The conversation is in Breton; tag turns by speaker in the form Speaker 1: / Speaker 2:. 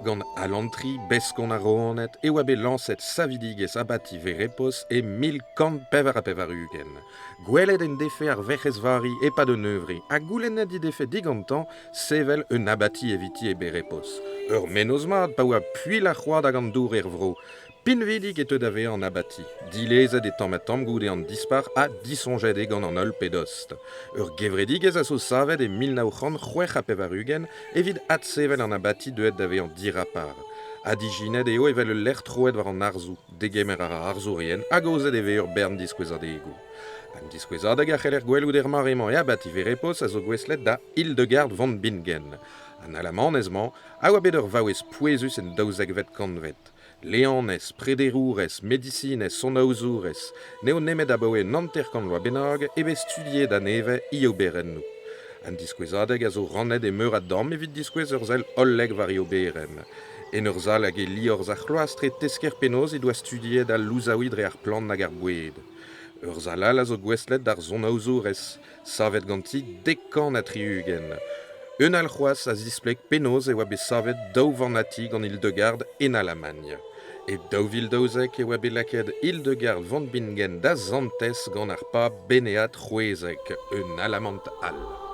Speaker 1: Gant alantri, beskon a roanet, e oa bet lancet savidigez abati verepos e 1000 pevar a pevarugen. Gwelet en defe ar vec'hez vari e pa de neuvri, a goulennet di defe digantan, sevel un abati eviti e berepos. Ur menoz mat pa oa pui la c'hoad hag an dour vro. Pinvidig e teud ave an abati. Dilezet e tamm goude an dispar a disonjet e gant an ol pedost. Ur gevredigez a zo savet e 1900 a pevarugen evit at sevel an abati deuet d'ave an dirapar. Adiginet eo evel l'er troet war an arzou, degemer ar arzourien, a gauzet eve ur bern diskouezadegou. An diskouezadeg a c'heller gwelout er maremañ e abati verepos a zo gweslet da Hildegard von Bingen. An alamanezman, a oa bet ur vaouez pouezus en daouzek vet kanvet. Leanez, prederourez, medicinez, sonaouzourez, neo nemet abaoe nanter kan loa benag ebe studiet da neve io beren nou. An diskouezadeg a zo rannet e meur a dam evit diskouez ur zel olleg var io beren. En ur zal hag e liorz ar c'hloastre tesker penoz e doa studiet da louzaouid re ar plan nag ar boued. Ur zalal a zo gweslet d'ar sonaouzourez, savet ganti dekan a triugen. Un al c'hoaz a zisplek penoz e oa bet savet daou vanati gant Hildegard en Alamagne. E daouvil daouzek e oa bet laked Hildegard von Bingen da zantez gant ar pa beneat c'houezek, un alamant all.